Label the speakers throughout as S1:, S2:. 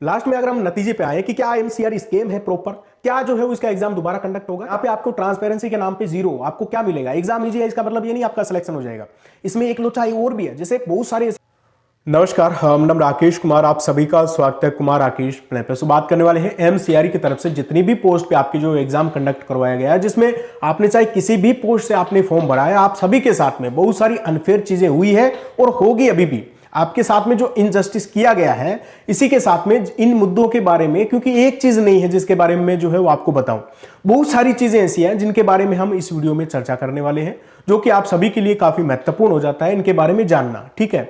S1: Last में अगर हम नतीजे पे आए कि क्या एमसीआर स्कीम है प्रॉपर, क्या जो है उसका एग्जाम दोबारा कंडक्ट होगा, यहाँ पे आपको ट्रांसपेरेंसी के नाम पे जीरो, आपको क्या मिलेगा, एग्जाम इजी है इसका मतलब ये नहीं आपका सिलेक्शन हो जाएगा। इसमें एक लोचा और भी है, जैसे बहुत सारे। नमस्कार, हम नाम राकेश कुमार, आप सभी का स्वागत है कुमार राकेश प्ले पे। बात करने वाले हैं एमसीआर की तरफ से जितनी भी पोस्ट पे आपकी जो एग्जाम कंडक्ट करवाया गया है, जिसमें आपने चाहे किसी भी पोस्ट से आपने फॉर्म भरा है, आप सभी के साथ में बहुत सारी अनफेयर चीजें हुई है और होगी अभी भी। आपके साथ में जो इनजस्टिस किया गया है, इसी के साथ में इन मुद्दों के बारे में, क्योंकि एक चीज नहीं है जिसके बारे में जो है वो आपको बताऊं, बहुत सारी चीजें ऐसी हैं जिनके बारे में हम इस वीडियो में चर्चा करने वाले हैं, जो कि आप सभी के लिए काफी महत्वपूर्ण हो जाता है इनके बारे में जानना। ठीक है,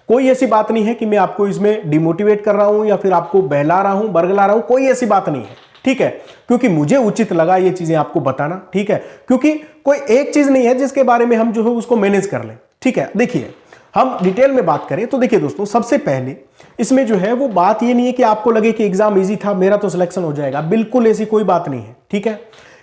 S1: कोई ऐसी बात नहीं है कि मैं आपको इसमें डिमोटिवेट कर रहा हूं या फिर आपको बहला रहा हूं, बरगला रहा हूं, कोई ऐसी बात नहीं है। ठीक है, क्योंकि मुझे उचित लगा ये चीजें आपको बताना। ठीक है, क्योंकि कोई एक चीज नहीं है जिसके बारे में हम जो है उसको मैनेज कर लें। ठीक है, देखिए हम डिटेल में बात करें तो देखिए दोस्तों, सबसे पहले इसमें जो है वो बात ये नहीं है कि आपको लगे कि एग्जाम इजी था मेरा तो सिलेक्शन हो जाएगा, बिल्कुल ऐसी कोई बात नहीं है। ठीक है,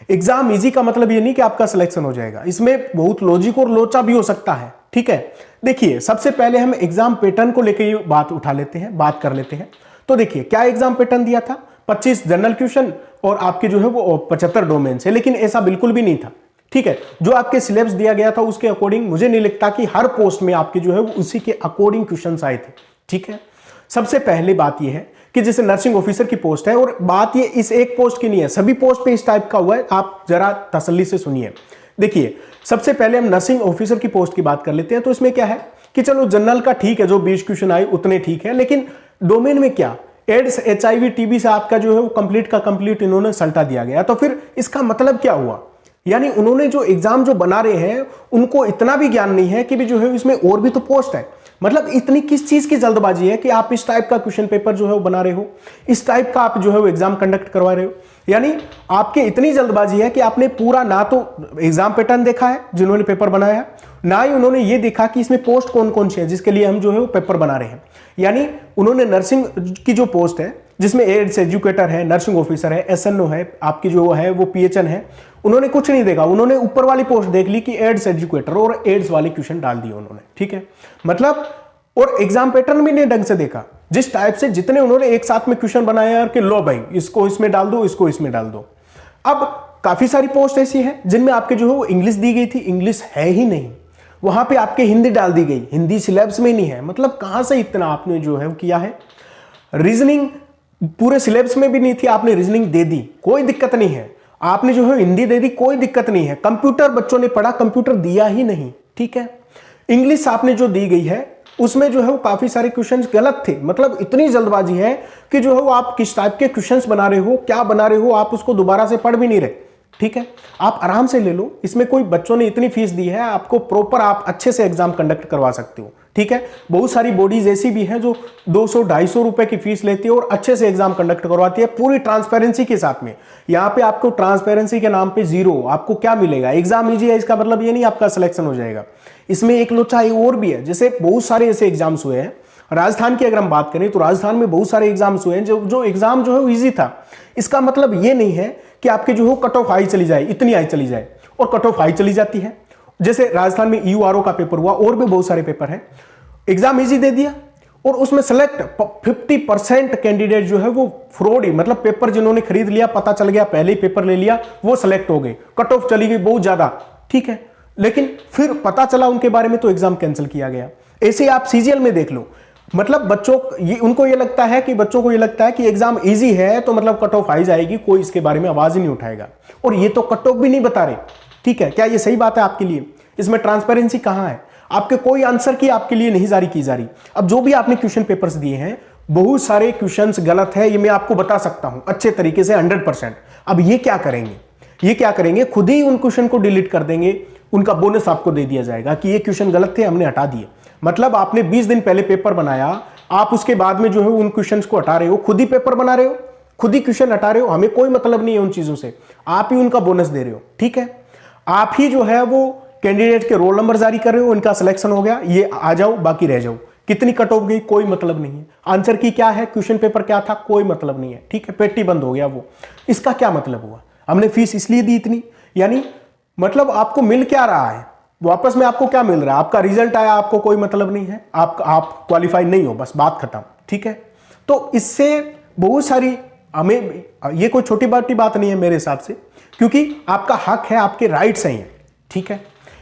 S1: एग्जाम इजी का मतलब ये नहीं कि आपका सिलेक्शन हो जाएगा, इसमें बहुत लॉजिक और लोचा भी हो सकता है। ठीक है, देखिए सबसे पहले हम एग्जाम पैटर्न को लेकर ये बात उठा लेते हैं, बात कर लेते हैं। तो देखिए क्या एग्जाम पैटर्न दिया था, 25 जनरल क्वेश्चन और आपके जो है वो 75 डोमेन से, लेकिन ऐसा बिल्कुल भी नहीं था। ठीक है, जो आपके सिलेबस दिया गया था उसके अकॉर्डिंग मुझे नहीं लगता कि हर पोस्ट में आपके जो है वो उसी के अकॉर्डिंग क्वेश्चंस आए थे। ठीक है, सबसे पहली बात यह है कि जैसे नर्सिंग ऑफिसर की पोस्ट है, और बात ये इस एक पोस्ट की नहीं है, सभी पोस्ट पे इस टाइप का हुआ है, आप जरा तसल्ली से सुनिए। देखिए सबसे पहले हम नर्सिंग ऑफिसर की पोस्ट की बात कर लेते हैं। तो इसमें क्या है कि चलो जनरल का ठीक है, जो 20 क्वेश्चन आए उतने ठीक है, लेकिन डोमेन में क्या, एड्स एचआईवी टीबी से आपका जो है वो कंप्लीट का कंप्लीट इन्होंने सल्टा दिया गया। तो फिर इसका मतलब क्या हुआ, यानी उन्होंने जो एग्जाम जो बना रहे हैं उनको इतना भी ज्ञान नहीं है कि भी जो है इसमें और भी तो पोस्ट है। मतलब इतनी किस चीज की जल्दबाजी है कि आप इस टाइप का क्वेश्चन पेपर जो है वो बना रहे हो, इस टाइप का आप जो है वो एग्जाम कंडक्ट करवा रहे हो। यानी आपके इतनी जल्दबाजी है कि आपने पूरा ना तो एग्जाम पैटर्न देखा है जिन्होंने पेपर बनाया है, ना ही उन्होंने ये देखा कि इसमें पोस्ट कौन कौन सी है जिसके लिए हम जो है वो पेपर बना रहे हैं। यानी उन्होंने नर्सिंग की जो पोस्ट है जिसमें एड्स एजुकेटर है, नर्सिंग ऑफिसर है, एसएनओ है, आपकी जो है वो पीएचएन है, उन्होंने कुछ नहीं देखा, उन्होंने ऊपर वाली पोस्ट देख ली कि एड्स एजुकेटर और एड्स वाले क्वेश्चन डाल दिए उन्होंने। ठीक है, मतलब और एग्जाम पैटर्न भी नहीं ढंग से देखा, जिस टाइप से जितने उन्होंने एक साथ में क्वेश्चन बनाए यार कि लो भाई इसको इसमें डाल दो, इसको इसमें डाल दो। अब काफी सारी पोस्ट ऐसी है जिनमें आपके जो है वो इंग्लिश दी गई थी, इंग्लिश है ही नहीं, वहां पे आपके हिंदी डाल दी गई, हिंदी सिलेबस में नहीं है। मतलब कहां से इतना आपने जो है किया है। रीजनिंग पूरे सिलेबस में भी नहीं थी, आपने रीजनिंग दे दी, कोई दिक्कत नहीं है। आपने जो है हिंदी दे दी, कोई दिक्कत नहीं है। कंप्यूटर बच्चों ने पढ़ा, कंप्यूटर दिया ही नहीं। ठीक है, इंग्लिश आपने जो दी गई है उसमें जो है वो काफी सारे क्वेश्चंस गलत थे। मतलब इतनी जल्दबाजी है कि जो है वो आप किस टाइप के क्वेश्चंस बना रहे हो, क्या बना रहे हो, आप उसको दोबारा से पढ़ भी नहीं रहे। ठीक है, आप आराम से ले लो, इसमें कोई बच्चों ने इतनी फीस दी है, आपको प्रॉपर आप अच्छे से एग्जाम कंडक्ट करवा सकते हो। ठीक है, बहुत सारी बॉडीज ऐसी भी हैं जो 200-250 रुपए की फीस लेती है और अच्छे से एग्जाम कंडक्ट करवाती है पूरी ट्रांसपेरेंसी के साथ में। यहाँ पे आपको ट्रांसपेरेंसी के नाम पे जीरो, आपको क्या मिलेगा, एग्जाम इजी है इसका मतलब ये नहीं आपका सिलेक्शन हो जाएगा। इसमें एक लोचा और भी है, जैसे बहुत सारे ऐसे एग्जाम्स हुए हैं। राजस्थान की अगर हम बात करें तो राजस्थान में बहुत सारे एग्जाम्स हुए हैं जो एग्जाम जो है वो ईजी था। इसका मतलब ये नहीं है कि आपके जो है कट ऑफ हाई चली जाए, इतनी हाई चली जाए, और कट ऑफ हाई चली जाती है। जैसे राजस्थान में यूआरओ का पेपर हुआ, और भी बहुत सारे पेपर हैं, एग्जाम इजी दे दिया और उसमें सेलेक्ट 50% कैंडिडेट जो है वो फ्रॉड ही, मतलब पेपर जिन्होंने खरीद लिया, पता चल गया पहले ही पेपर ले लिया, वो सेलेक्ट हो गए, कट ऑफ चली गई बहुत ज्यादा। ठीक है, लेकिन फिर पता चला उनके बारे में तो एग्जाम कैंसिल किया गया। ऐसे आप सीजीएल में देख लो, मतलब बच्चों उनको ये लगता है कि बच्चों को ये लगता है कि एग्जाम इजी है तो मतलब कट ऑफ हाई जाएगी, कोई इसके बारे में आवाज ही नहीं उठाएगा, और ये तो कट ऑफ भी नहीं बता रहे। ठीक है, क्या ये सही बात है आपके लिए? इसमें ट्रांसपेरेंसी कहां है? आपके कोई आंसर की आपके लिए नहीं जारी की जा रही। अब जो भी आपने क्वेश्चन पेपर्स दिए हैं, बहुत सारे क्वेश्चंस गलत है, ये मैं आपको बता सकता हूं अच्छे तरीके से 100%। अब ये क्या करेंगे, ये क्या करेंगे, खुद ही उन क्वेश्चन को डिलीट कर देंगे, उनका बोनस आपको दे दिया जाएगा कि ये क्वेश्चन गलत थे, हमने हटा दिए। मतलब आपने 20 दिन पहले पेपर बनाया, आप उसके बाद में जो है उन क्वेश्चंस को हटा रहे हो, खुद ही पेपर बना रहे हो, खुद ही क्वेश्चन हटा रहे हो, हमें कोई मतलब नहीं है उन चीजों से, आप ही उनका बोनस दे रहे हो। ठीक है, आप ही जो है वो कैंडिडेट के रोल नंबर जारी कर रहे हो, इनका सिलेक्शन हो गया, ये आ जाओ बाकी रह जाओ, कितनी कट ऑफ गई कोई मतलब नहीं है, आंसर की क्या है, क्वेश्चन पेपर क्या था कोई मतलब नहीं है। ठीक है, पेटी बंद हो गया वो, इसका क्या मतलब हुआ? हमने फीस इसलिए दी इतनी, यानी मतलब आपको मिल क्या रहा है, वापस में आपको क्या मिल रहा है? आपका रिजल्ट आया, आपको कोई मतलब नहीं है, आप क्वालिफाई नहीं हो, बस बात खत्म। ठीक है, तो इससे बहुत सारी, हमें ये कोई छोटी बाटी बात नहीं है मेरे हिसाब से, क्योंकि आपका हक है, आपके राइट्स हैं, ठीक है।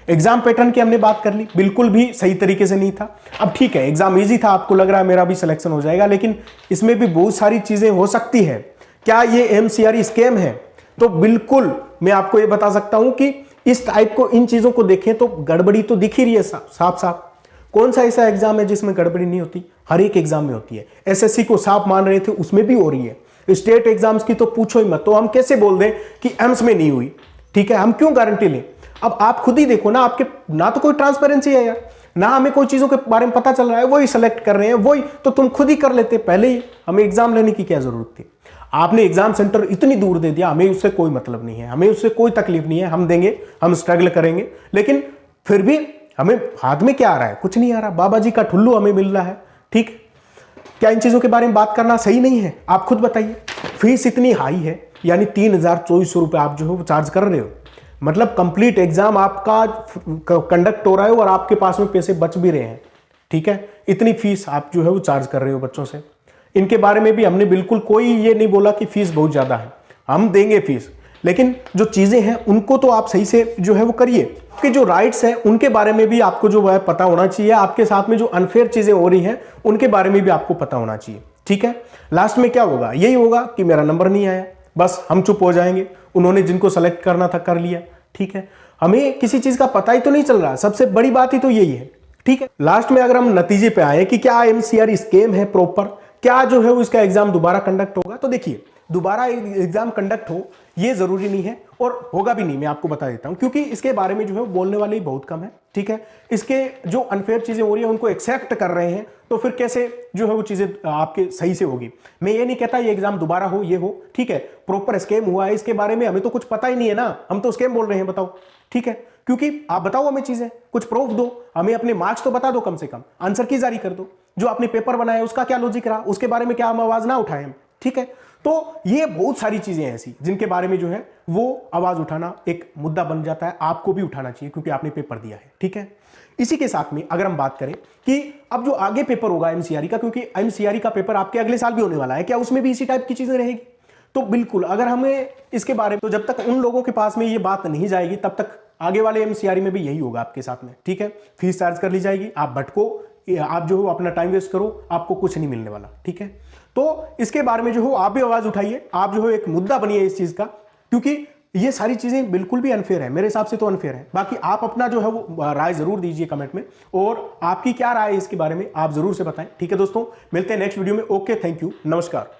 S1: एग्जाम पैटर्न की हमने बात कर ली, बिल्कुल भी सही तरीके से नहीं था। अब ठीक है, एग्जाम इजी था, आपको लग रहा है मेरा भी सिलेक्शन हो जाएगा, लेकिन इसमें भी बहुत सारी चीजें हो सकती है। क्या ये एमसीआर स्कैम है? तो बिल्कुल मैं आपको ये बता सकता हूं कि इस टाइप को, इन चीजों को देखें तो गड़बड़ी तो दिख ही रही है साफ साफ। कौन सा ऐसा एग्जाम है जिसमें गड़बड़ी नहीं होती? हर एक एग्जाम में होती है। एसएससी को साफ मान रहे थे, उसमें भी हो रही है। स्टेट एग्जाम्स की तो पूछो ही मत, तो हम कैसे बोल दें कि एम्स में नहीं हुई? ठीक है, हम क्यों गारंटी लें? अब आप खुद ही देखो ना, आपके ना तो कोई ट्रांसपेरेंसी है यार, ना हमें कोई चीजों के बारे में पता चल रहा है, वही सेलेक्ट कर रहे हैं, वही तो तुम खुद ही कर लेते पहले ही, हमें एग्जाम लेने की क्या जरूरत थी? आपने एग्जाम सेंटर इतनी दूर दे दिया, हमें उससे कोई मतलब नहीं है, हमें उससे कोई तकलीफ नहीं है, हम देंगे, हम स्ट्रगल करेंगे, लेकिन फिर भी हमें हाथ में क्या आ रहा है? कुछ नहीं आ रहा, बाबा जी का ठुल्लू हमें मिल रहा है। ठीक, क्या इन चीजों के बारे में बात करना सही नहीं है? आप खुद बताइए। फीस इतनी हाई है, यानी 3,024 रुपए आप जो है वो चार्ज कर रहे हो, मतलब कंप्लीट एग्जाम आपका कंडक्ट हो रहा है और आपके पास में पैसे बच भी रहे हैं। ठीक है, इतनी फीस आप जो है वो चार्ज कर रहे हो बच्चों से। इनके बारे में भी हमने बिल्कुल कोई ये नहीं बोला कि फीस बहुत ज्यादा है, हम देंगे फीस, लेकिन जो चीजें हैं उनको तो आप सही से जो है वो करिए। कि जो राइट्स हैं उनके बारे में भी आपको जो है पता होना चाहिए, आपके साथ में जो अनफेयर चीजें हो रही हैं उनके बारे में भी आपको पता होना चाहिए। ठीक है, लास्ट में क्या होगा? यही होगा कि मेरा नंबर नहीं आया, बस हम चुप हो जाएंगे, उन्होंने जिनको सेलेक्ट करना था कर लिया। ठीक है, हमें किसी चीज का पता ही तो नहीं चल रहा, सबसे बड़ी बात ही तो यही है। ठीक है, लास्ट में अगर हम नतीजे पे आए कि क्या एमसीआर स्कीम है प्रॉपर, क्या जो है वो इसका एग्जाम दोबारा कंडक्ट होगा, तो देखिए दोबारा एग्जाम कंडक्ट हो ये जरूरी नहीं है और होगा भी नहीं, मैं आपको बता देता हूं, क्योंकि इसके बारे में जो है वो बोलने वाले ही बहुत कम है। ठीक है, इसके जो अनफेयर चीजें हो रही है उनको एक्सेप्ट कर रहे हैं, तो फिर कैसे जो है वो चीजें आपके सही से होगी? मैं ये नहीं कहता ये एग्जाम दोबारा हो, ये हो, ठीक है, प्रॉपर स्कैम हुआ है इसके बारे में हमें तो कुछ पता ही नहीं है ना, हम तो स्कैम बोल रहे हैं, बताओ। ठीक है, क्योंकि आप बताओ हमें चीजें, कुछ प्रूफ दो हमें, अपने मार्क्स तो बता दो, कम से कम आंसर की जारी कर दो, जो आपने पेपर बनाया उसका क्या लॉजिक रहा, उसके बारे में क्या हम आवाज ना उठाएं हम। ठीक है, तो ये बहुत सारी चीजें ऐसी जिनके बारे में जो है वो आवाज उठाना एक मुद्दा बन जाता है, आपको भी उठाना चाहिए क्योंकि आपने पेपर दिया है। ठीक है, इसी के साथ में अगर हम बात करें कि अब जो आगे पेपर होगा एमसीआर का, क्योंकि एमसीआर का पेपर आपके अगले साल भी होने वाला है, क्या उसमें भी इसी टाइप की चीजें रहेगी? तो बिल्कुल, अगर हमें इसके बारे में, तो जब तक उन लोगों के पास में ये बात नहीं जाएगी तब तक आगे वाले एमसीआर में भी यही होगा आपके साथ में। ठीक है, फीस चार्ज कर ली जाएगी, आप भटको, आप जो हो अपना टाइम वेस्ट करो, आपको कुछ नहीं मिलने वाला। ठीक है, तो इसके बारे में जो हो आप भी आवाज उठाइए, आप जो है एक मुद्दा बनिए इस चीज का, क्योंकि ये सारी चीजें बिल्कुल भी अनफेयर है, मेरे हिसाब से तो अनफेयर है। बाकी आप अपना जो है वो राय जरूर दीजिए कमेंट में, और आपकी क्या राय है इसके बारे में आप जरूर से बताएं। ठीक है दोस्तों, मिलते हैं नेक्स्ट वीडियो में। ओके, थैंक यू, नमस्कार।